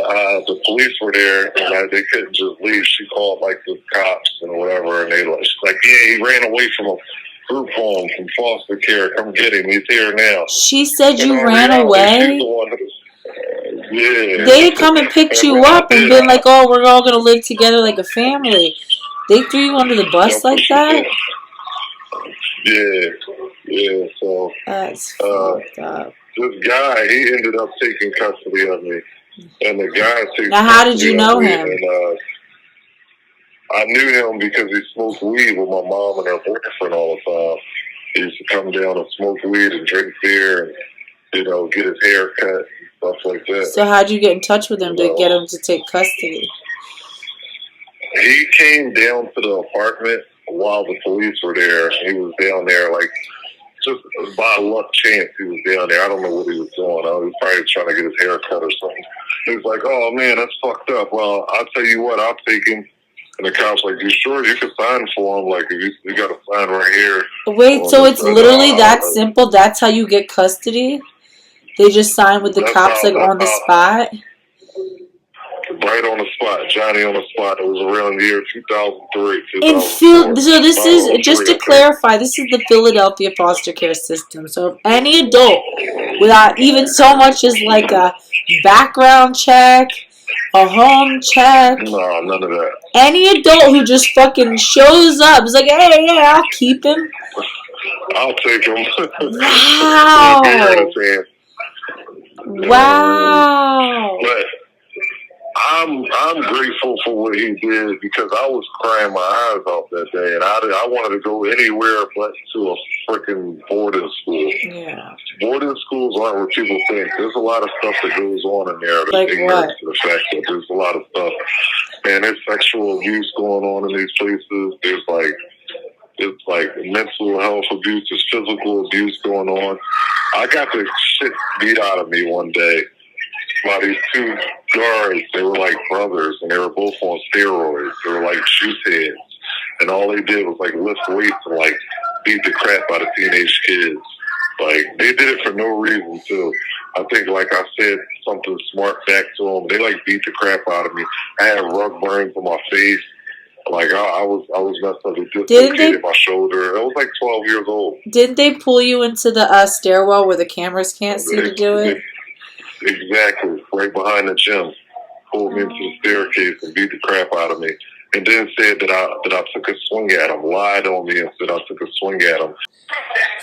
the police were there, and they couldn't just leave. She called, like, the cops and whatever. And she's like, yeah, he ran away from a group home from foster care. Come get him. He's here now.
She said you ran away?
Yeah.
They come and picked you up and been like, oh, we're all going to live together like a family. They threw you under the bus like that?
Yeah. So
that's fucked up.
This guy, he ended up taking custody of me. And the guy
now, how did you know him?
And, I knew him because he smoked weed with my mom and her boyfriend all the time. He used to come down and smoke weed and drink beer and, you know, get his hair cut and stuff like that.
So how'd you get in touch with him to get him to take custody?
He came down to the apartment while the police were there. He was down there, like, just by luck chance he was down there. I don't know what he was doing. I was probably trying to get his hair cut or something. He was like, oh, man, that's fucked up. Well, I'll tell you what, I'll take him. And the cop's like, you sure? You can sign for him. Like, you got to sign right here.
Wait, so it's literally that simple? That's how you get custody? They just sign with the cops, like, on the spot?
Right on the spot. Johnny on the spot. It was around the year 2003.
So this is, just to clarify, this is the Philadelphia foster care system. So if any adult, without even so much as, like, a background check, a home check.
No, none of that.
Any adult who just fucking shows up is like, hey, yeah, I'll keep him.
I'll take him.
Wow. Wow.
But I'm grateful for what he did, because I was crying my eyes out that day, and I wanted to go anywhere but to a freaking boarding school.
Yeah.
Boarding schools aren't what people think. There's a lot of stuff that goes on in there.
Like what?
To the fact that there's a lot of stuff, and there's sexual abuse going on in these places. It's like mental health abuse, there's physical abuse going on. I got the shit beat out of me one day by these two guards. They were like brothers, and they were both on steroids. They were like juice heads, and all they did was like lift weights and like beat the crap out of teenage kids. Like, they did it for no reason too. I think, like I said something smart back to them. They like beat the crap out of me. I had rug burns on my face. Like, I was messed up. It dislocated my shoulder. I was like 12 years old.
Didn't they pull you into the stairwell where the cameras can't see to do it?
Exactly. Right behind the gym. Pulled me into the staircase and beat the crap out of me. And then said that I took a swing at him. Lied on me and said I took a swing at him.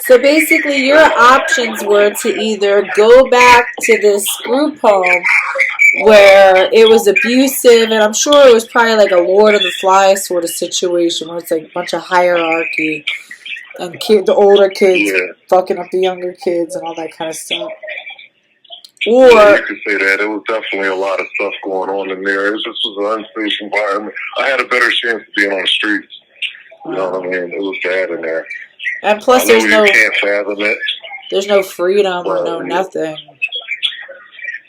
So basically your options were to either go back to this group home where it was abusive, and I'm sure it was probably like a Lord of the Flies sort of situation where it's like a bunch of hierarchy and the older kids fucking up the younger kids and all that kind of stuff. Or
you could say that. It was definitely a lot of stuff going on in there. It just was an unsafe environment. I had a better chance of being on the streets. You know what I mean? It was bad in there.
And plus
you can't fathom it.
There's no freedom or no nothing.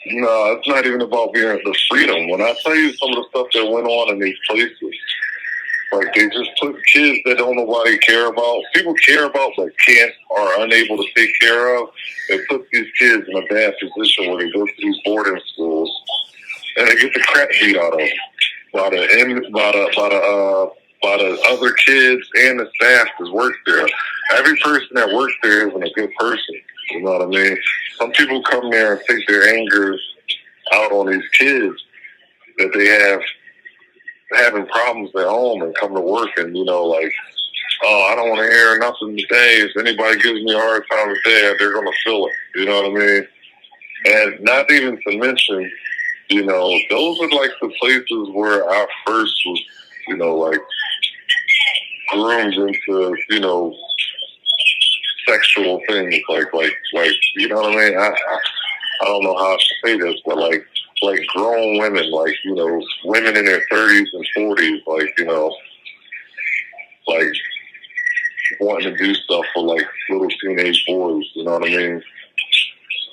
No, it's not even about being the freedom. When I tell you some of the stuff that went on in these places, like, they just put kids that don't nobody care about. People care about but can't or unable to take care of. They put these kids in a bad position where they go to these boarding schools and they get the crap beat out of them by the other kids and the staff that work there. Every person that works there isn't a good person. You know what I mean? Some people come there and take their anger out on these kids that they have having problems at home and come to work and, you know, like, oh, I don't want to hear nothing today. If anybody gives me a hard time today, they're going to feel it. You know what I mean? And not even to mention, you know, those are like the places where I first was, you know, like, groomed into, you know, sexual things, like, you know what I mean? I don't know how to say this, but like grown women, like, you know, women in their 30s and 40s, like, you know, like wanting to do stuff for like little teenage boys, you know what I mean?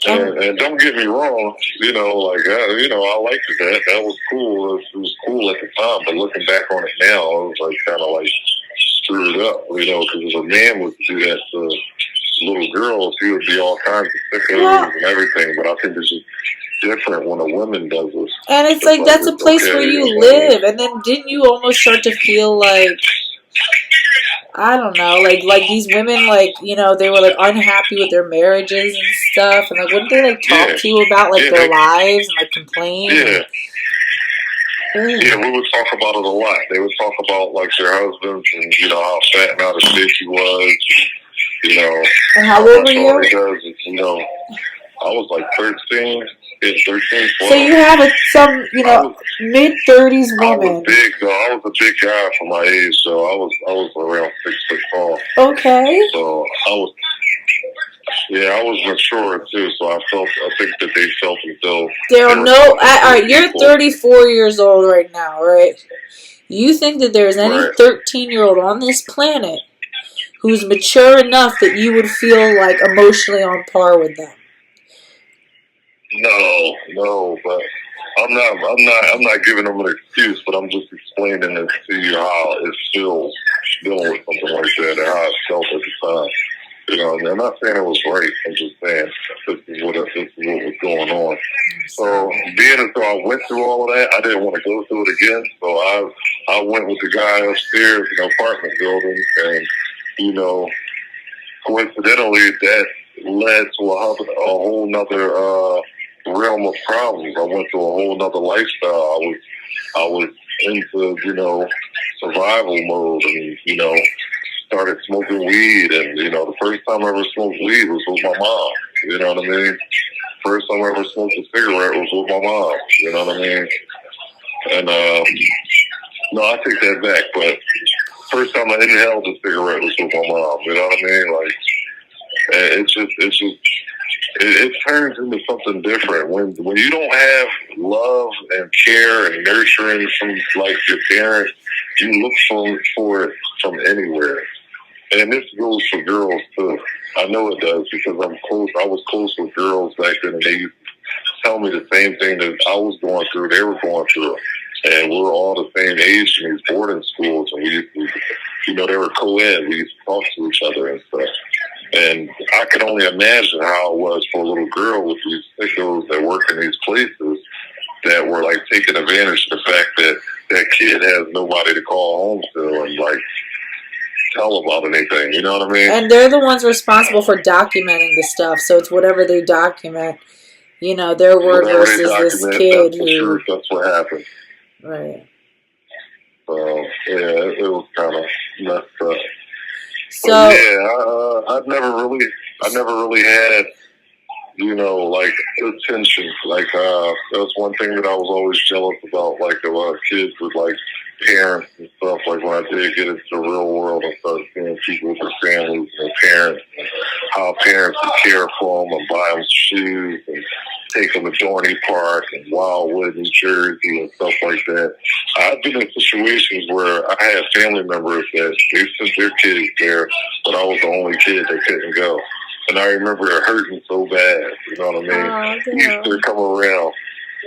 And don't get me wrong, you know, like, you know, I liked that. That was cool. It was cool at the time, but looking back on it now, it was like kind of like screwed up, you know, because if a man was to do that to little girls, he would be all kinds of sickos and everything. But I think it's just different when a woman does this.
And it's like that's a place where you live. And then didn't you almost start to feel like, I don't know, like these women, like, you know, they were like unhappy with their marriages and stuff, and like wouldn't they like talk to you about like their lives and like complain?
Yeah, we would talk about it a lot. They would talk about like their husbands and, you know, how fat and out of shape he was, you know.
And how old were you?
You know, I was like 13. Yeah, 13, 12.
So you have some, you know, mid-30s woman.
I was big, though. I was a big guy for my age, so I was around 6 foot tall.
Okay.
So I was mature too. So I think that they felt themselves.
There are no. All right, you're 34 years old right now, right? You think that there's any 13-year-old on this planet who's mature enough that you would feel like emotionally on par with them?
No, but I'm not giving them an excuse, but I'm just explaining it to you how it feels dealing with something like that and how it felt at the time. You know, and I'm not saying it was right. I'm just saying this is what was going on. So being as though I went through all of that, I didn't want to go through it again. So I went with the guy upstairs in the apartment building, and, you know, coincidentally that led to a whole nother realm of problems. I went to a whole nother lifestyle. I was into, you know, survival mode, and, you know, started smoking weed. And, you know, the first time I ever smoked weed was with my mom. You know what I mean? First time I ever smoked a cigarette was with my mom. You know what I mean? And, no, I take that back. But first time I inhaled a cigarette was with my mom. You know what I mean? Like, it turns into something different when you don't have love and care and nurturing from like your parents. You look for it from anywhere, and this goes for girls too. I know it does because I'm close. I was close with girls back then, and they used to tell me the same thing that I was going through. They were going through, and we were all the same age in these boarding schools, and we used to, you know, they were co-ed. We used to talk to each other and stuff. And I can only imagine how it was for a little girl with these sickos that work in these places that were like taking advantage of the fact that that kid has nobody to call home to and like tell about anything. You know what I mean?
And they're the ones responsible for documenting the stuff. So it's whatever they document, you know, their word
Whatever they
versus this
document,
kid
that's the truth. That's what happened.
Right.
So yeah, it was kind of messed up.
So
but yeah, I never really had, you know, like attention. Like that's one thing that I was always jealous about. Like about kids with like parents and stuff. Like when I did get into the real world and started seeing people with their families and their parents, and how parents would care for them and buy them shoes and take them to Dorney Park and Wildwood, New Jersey, and stuff like that. I've been in situations where I had family members that they sent their kids there, but I was the only kid that couldn't go. And I remember it hurting so bad, you know what I mean? Easter come around.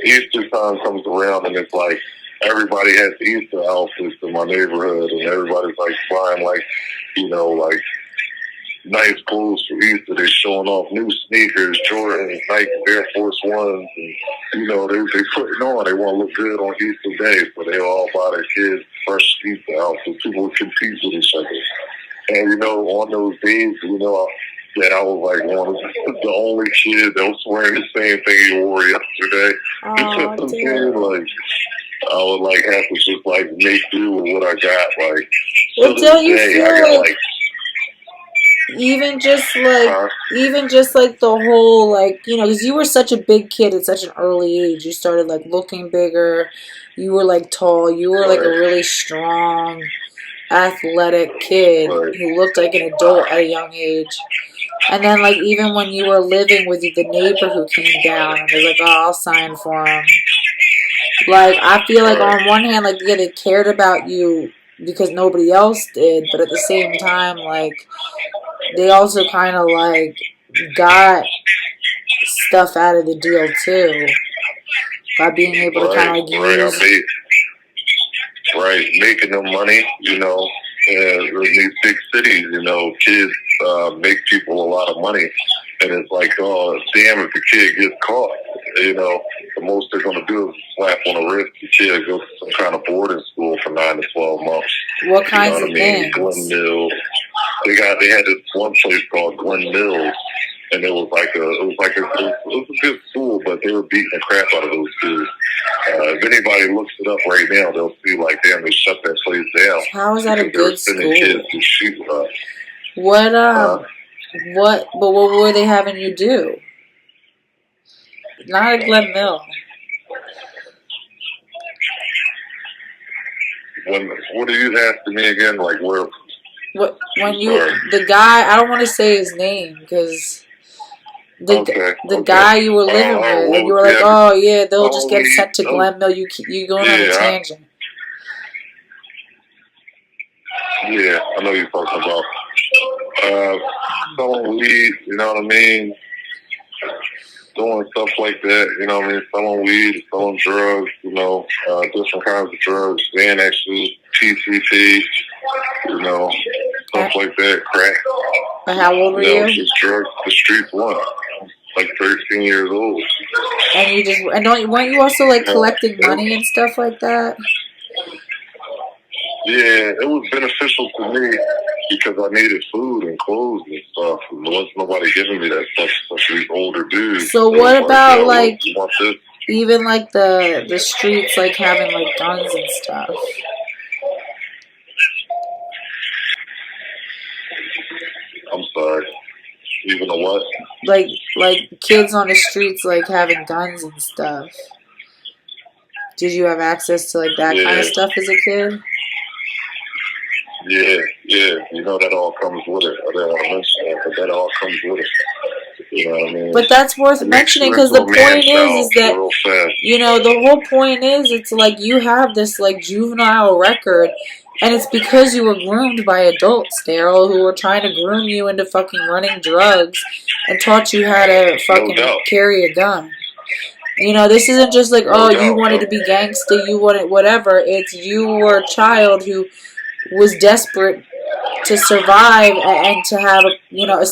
Easter time comes around, and it's like everybody has Easter outfits in my neighborhood, and everybody's like buying like, you know, like nice clothes for Easter. They're showing off new sneakers, Jordans, Nike Air Force Ones, and you know they putting on. They want to look good on Easter Day, so they all buy their kids fresh Easter outfits. People would compete with each other, and you know on those days, you know that I was like one of the only kid that was wearing the same thing he wore yesterday. Like I would like have to just like make do with what I got. Like
well,
to
don't
this
you
day,
feel
I got
like even just like the whole like, you know, because you were such a big kid at such an early age, you started like looking bigger, you were like tall, you were like a really strong athletic kid who looked like an adult at a young age. And then like even when you were living with the neighbor who came down and was like, oh, I'll sign for him, like I feel like on one hand like yeah, they cared about you because nobody else did, but at the same time like they also kind of like got stuff out of the deal too by being able to kind of like use
making them money, you know, in these big cities, you know, kids make people a lot of money, and it's like, oh damn, if the kid gets caught, you know, the most they're going to do is slap on the wrist. The kid goes to some kind of boarding school for 9 to 12 months.
What kinds of things?
Glen Mills. They had this one place called Glen Mills, and it was a good school, but they were beating the crap out of those kids. If anybody looks it up right now, they'll see like, damn, they shut that place down.
How is that a good school?
Kids to shoot up.
But what were they having you do? Not at Glen Mill.
What are you asking me again? Like where?
The guy, I don't want to say his name because the guy you were living with, and you were like, oh yeah, they'll just get sent to Glen Mill. You going on a tangent.
Yeah, I know you're talking about selling weed, you know what I mean? Doing stuff like that, you know what I mean? Selling weed, selling drugs, you know, different kinds of drugs, Xanaxes, PCP, you know, stuff like that, crack.
And how old were you?
Just drugs the streets want. Like 13 years old.
And weren't you also like collecting money and stuff like that?
Yeah, it was beneficial to me because I needed food and clothes and stuff. And there wasn't nobody giving me that stuff, especially these older dudes.
So what about, like,
you want this?
even, like, the streets, like, having, like, guns and stuff?
I'm sorry. Even the what?
Like kids on the streets, like, having guns and stuff. Did you have access to, like, that kind of stuff as a kid?
Yeah. You know, that all comes with it. I didn't want to mention that, but that all comes with it. You know what I mean?
But that's worth mentioning because the point is that, you know, the whole point is it's like you have this, like, juvenile record, and it's because you were groomed by adults, Daryl, who were trying to groom you into fucking running drugs and taught you how to fucking carry a gun. You know, this isn't just like, oh, you wanted to be gangster, you wanted whatever. It's you were a child who was desperate to survive and to have, you know,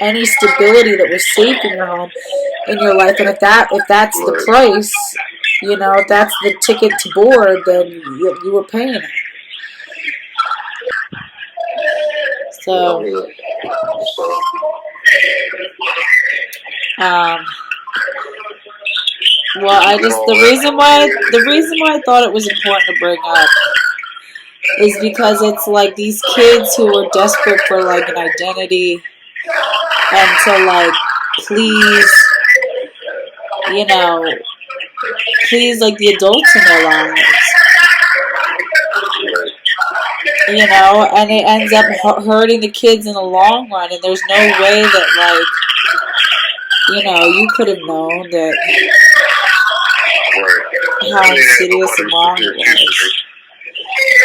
any stability that was safe in your home, in your life. And if that's the price, you know, if that's the ticket to board, then you were paying it. So, well, the reason why I thought it was important to bring up is because it's like these kids who are desperate for, like, an identity and to, like, please, you know, please, like, the adults in their lives. You know, and it ends up hurting the kids in the long run, and there's no way that, like, you know, you could have known that how insidious and wrong it was.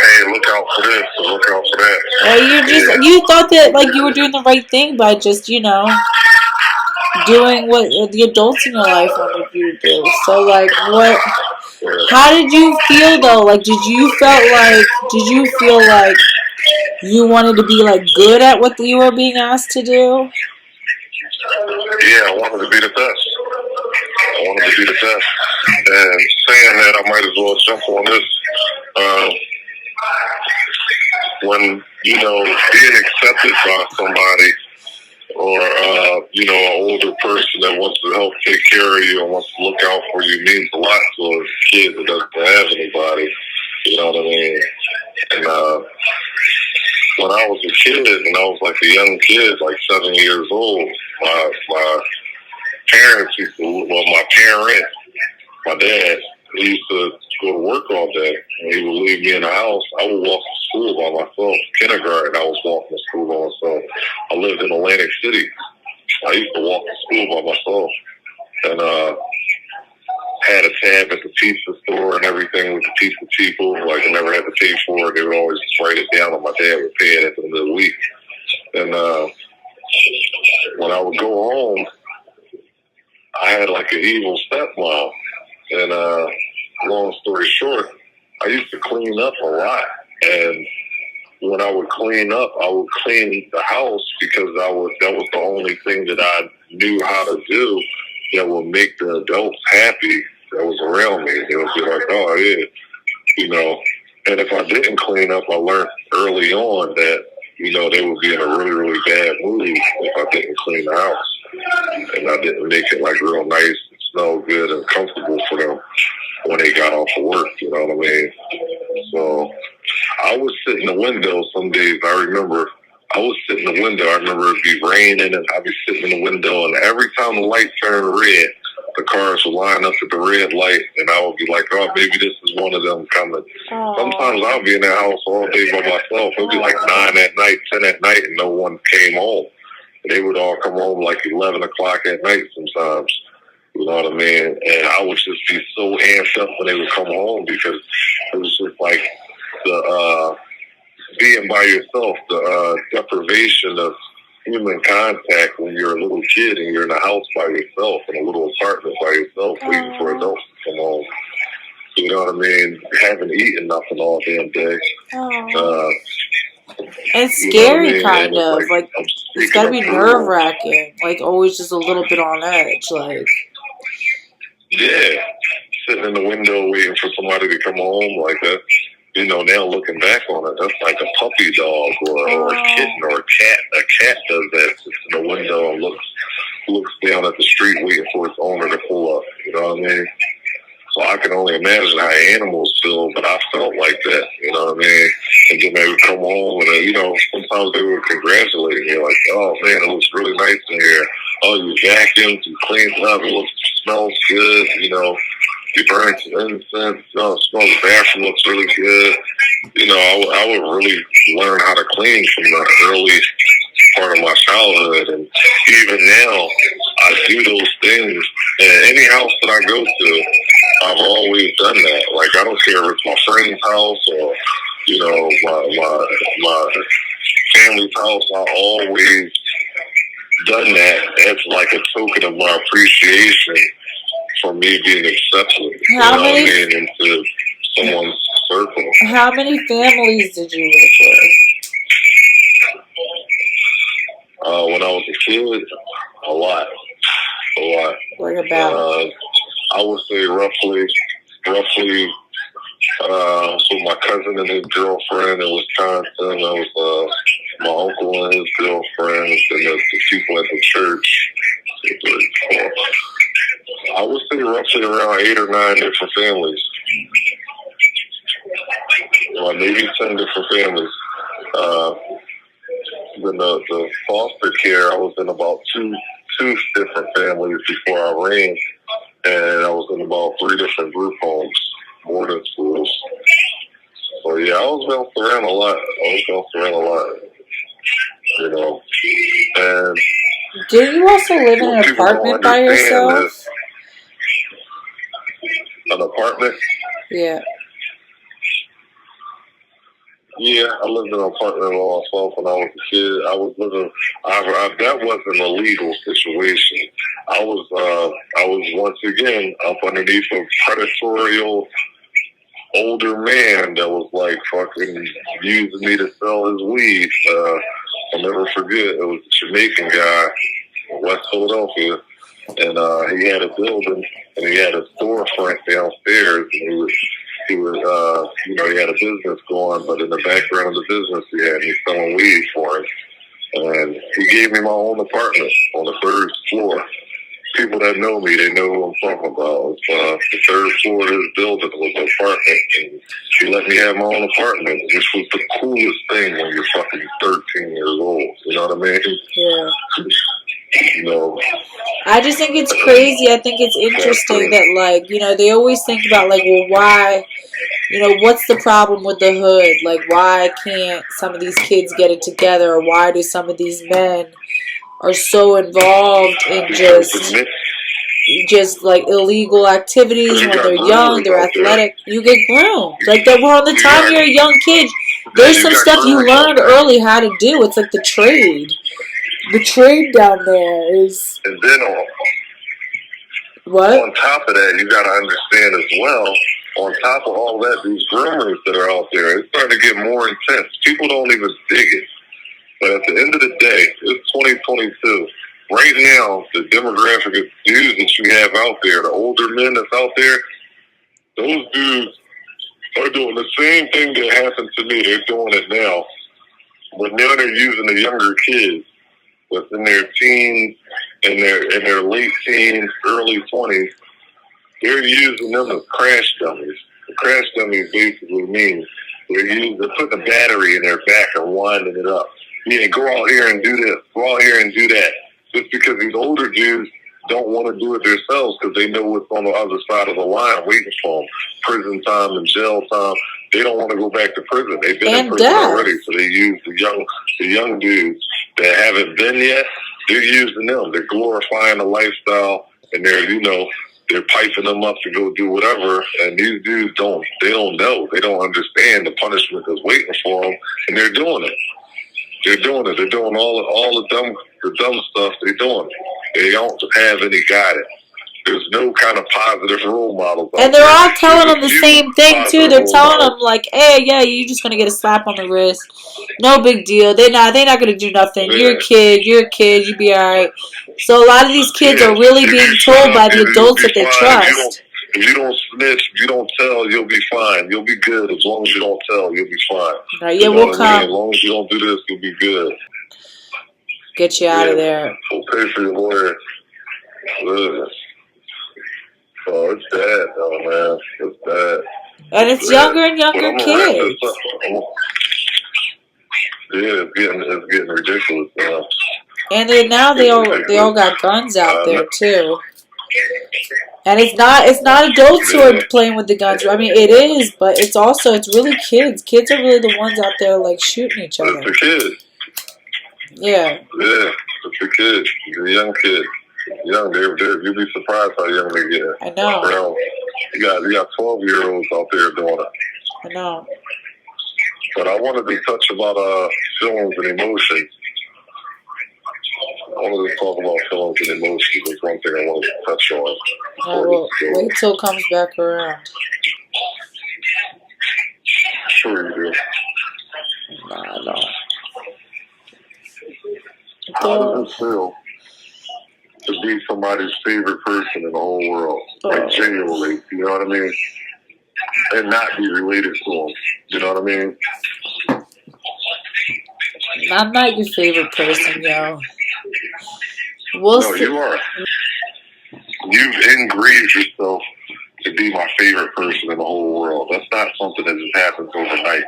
Hey, look out for this, or look out for that.
Well, you thought that, like, you were doing the right thing by just, you know, doing what the adults in your life wanted you to do. So, like, how did you feel, though? Like, did you feel like you wanted to be, like, good at what you were being asked to do?
Yeah, I wanted to be the best. And saying that, I might as well jump on this. When, you know, being accepted by somebody or, you know, an older person that wants to help take care of you and wants to look out for you means a lot to a kid that doesn't have anybody. You know what I mean? And when I was a kid, and I was like a young kid, like 7 years old, my parents used to, my dad, he used to go to work all day, and he would leave me in the house. I would walk to school by myself. Kindergarten, I was walking to school by myself. I lived in Atlantic City. I used to walk to school by myself, and had a tab at the pizza store and everything with the pizza people. Like, I never had to pay for it. They would always write it down, and my dad would pay it at the end of the week. And when I would go home, I had like an evil stepmom. And long story short, I used to clean up a lot. And when I would clean up, I would clean the house because that was the only thing that I knew how to do that would make the adults happy that was around me. They would be like, oh, yeah, you know. And if I didn't clean up, I learned early on that, you know, they would be in a really, really bad mood if I didn't clean the house. And I didn't make it, like, real nice and smell good and comfortable for them when they got off of work, you know what I mean? So I would sit in the window some days. I remember I would sit in the window. I remember it'd be raining, and I'd be sitting in the window, and every time the light turned red, the cars would line up at the red light, and I would be like, oh, maybe this is one of them coming. Sometimes I'll be in the house all day by myself. It'd be like 9 at night, 10 at night, and no one came home. They would all come home like 11 o'clock at night sometimes. You know what I mean? And I would just be so amped up when they would come home because it was just like the being by yourself, the deprivation of human contact when you're a little kid and you're in a house by yourself, in a little apartment by yourself, waiting for adults to come home. You know what I mean? Haven't eaten nothing all damn day.
It's scary, kind of. Like, it's gotta be nerve-wracking. Like, always just a little bit on edge. Like,
yeah, sitting in the window waiting for somebody to come home like that. you know, now looking back on it, that's like a puppy dog or a kitten or a cat. A cat does that, sits in the window and looks down at the street waiting for its owner to pull up. You know what I mean? So I can only imagine how animals feel, but I felt like that, you know what I mean? And then they would come home and, you know, sometimes they would congratulate me, like, oh, man, it looks really nice in here. Oh, you vacuumed, you cleaned it up, it smells good, you know. You burned some incense, you know, it smells, the bathroom looks really good. You know, I would really learn how to clean from the early part of my childhood. And even now, I do those things. And any house that I go to, I've always done that. Like, I don't care if it's my friend's house or, you know, my family's house. I always done that as like a token of my appreciation for me being accepted.
How many?
What I mean, into someone's circle.
How many families did you live with?
When I was a kid, a lot.
Like about?
I would say roughly. So my cousin and his girlfriend in Wisconsin. There was my uncle and his girlfriend, and the people at the church. I would say roughly around 8 or 9 different families. Well, maybe 10 different families. Then the foster care, I was in about two different families before I ran, and I was in about 3 different group homes, boarding schools. So yeah, I was bounced around a lot. You know, and
do you also live in an apartment by yourself?
An apartment?
Yeah.
Yeah, I lived in an apartment by myself when I was a kid. I was living. That wasn't a legal situation. I was once again up underneath a predatory older man that was like fucking using me to sell his weed. I'll never forget. It was a Jamaican guy in West Philadelphia, and he had a building and he had a storefront downstairs, and he was, you know, he had a business going, but in the background of the business, he had me selling weed for him. And he gave me my own apartment on the 3rd floor. People that know me, they know who I'm talking about. The 3rd floor of this building was an apartment, and he let me have my own apartment, which was the coolest thing when you're fucking 13 years old. You know what I mean?
Yeah.
You know,
I just think it's crazy. I think it's interesting that, like, you know, they always think about, like, well, why, you know, what's the problem with the hood? Like, why can't some of these kids get it together? Or why do some of these men are so involved in just like illegal activities when they're young, they're athletic? You get groomed. Like, that we're on the time you're a young kid. There's some stuff you learned early how to do. It's like the trade. The trade down there is.
And then on top of that, you got to understand as well, on top of all that, these groomers that are out there, it's starting to get more intense. People don't even dig it. But at the end of the day, it's 2022. Right now, the demographic of dudes that you have out there, the older men that's out there, those dudes are doing the same thing that happened to me. They're doing it now. But now they're using the younger kids that's in their teens, in their late teens, early 20s. They're using them as crash dummies. The crash dummies basically means they're putting a battery in their back and winding it up. Yeah, go out here and do this. Go out here and do that. Just because these older dudes don't want to do it themselves because they know what's on the other side of the line waiting for them. Prison time and jail time. They don't want to go back to prison. They've been in prison already, so they use the young dudes that haven't been yet. They're using them. They're glorifying the lifestyle, and they're piping them up to go do whatever. And these dudes don't know. They don't understand the punishment that's waiting for them, and they're doing it. They're doing it. They're doing all the dumb stuff. They're doing it. They don't have any guidance. There's no kind of positive role models.
And they're all telling them the same thing too. They're telling them like, "Hey, yeah, you're just gonna get a slap on the wrist. No big deal. They're not gonna do nothing. You're a kid. You be alright." So a lot of these kids are really being told by the adults that they trust.
If you don't snitch, if you don't tell, you'll be fine. You'll be good. As long as you don't tell, you'll be fine.
Right, yeah, we'll come.
As long as you don't do this, you'll be good.
Get you out of there.
We'll pay for your lawyer. Oh, it's bad, though, man. It's bad.
And it's younger and younger kids.
Yeah, it's getting ridiculous now.
And they all got guns out there too. And it's not adults who are playing with the guns. I mean, it is, but it's really kids. Kids are really the ones out there like shooting each other.
It's the kids.
Yeah.
Yeah, it's the kids. The young kids. Young, you'd be surprised how young they get.
I know.
You got 12-year-olds out there doing it.
I know.
But I wanted to touch about feelings and emotions. I wanted to talk about feelings and emotions. That's one thing I wanted to touch on.
Well, wait till it comes back around.
Sure you do.
No.
How does it feel to be somebody's favorite person in the whole world? Like, genuinely, you know what I mean? And not be related to them, you know what I mean?
I'm not your favorite person, yo.
No, you are. You've engraved yourself to be my favorite person in the whole world. That's not something that just happens overnight.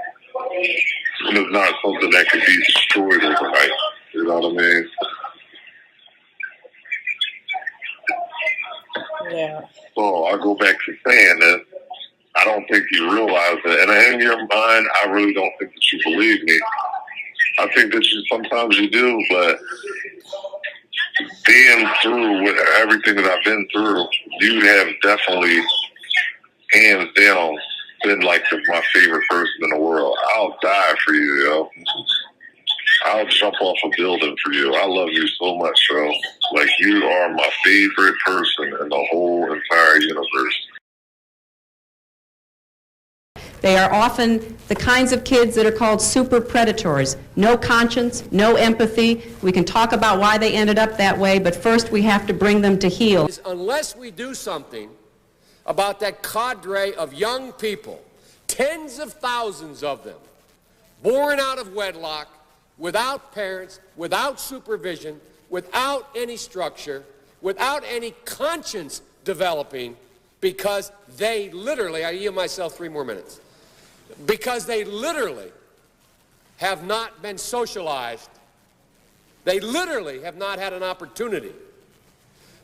And it's not something that could be destroyed overnight. You know what I mean?
Yeah.
So I go back to saying this. I don't think you realize it. And in your mind, I really don't think that you believe me. I think that sometimes you do, but being through with everything that I've been through, you have definitely, hands down, been like my favorite person in the world. I'll die for you, yo. I'll jump off a building for you. I love you so much, yo. Like, you are my favorite person in the whole entire universe.
They are often the kinds of kids that are called super predators. No conscience, no empathy. We can talk about why they ended up that way, but first we have to bring them to heel.
Unless we do something about that cadre of young people, tens of thousands of them, born out of wedlock, without parents, without supervision, without any structure, without any conscience developing, because they literally, I yield myself 3 more minutes, because they literally have not been socialized. They literally have not had an opportunity.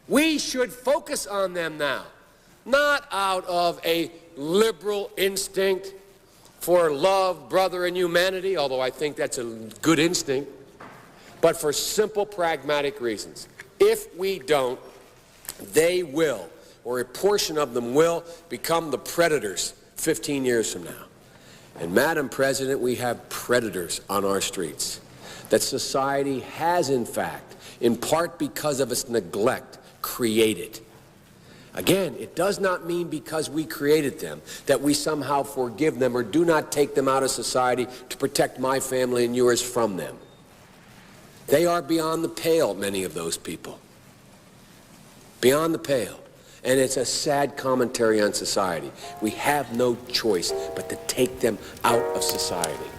We should focus on them now, not out of a liberal instinct for love, brother, and humanity, although I think that's a good instinct, but for simple, pragmatic reasons. If we don't, they will, or a portion of them will, become the predators 15 years from now. And Madam President, we have predators on our streets that society has, in fact, in part because of its neglect, created. Again, it does not mean because we created them that we somehow forgive them or do not take them out of society to protect my family and yours from them. They are beyond the pale, many of those people. Beyond the pale. And it's a sad commentary on society. We have no choice but to take them out of society.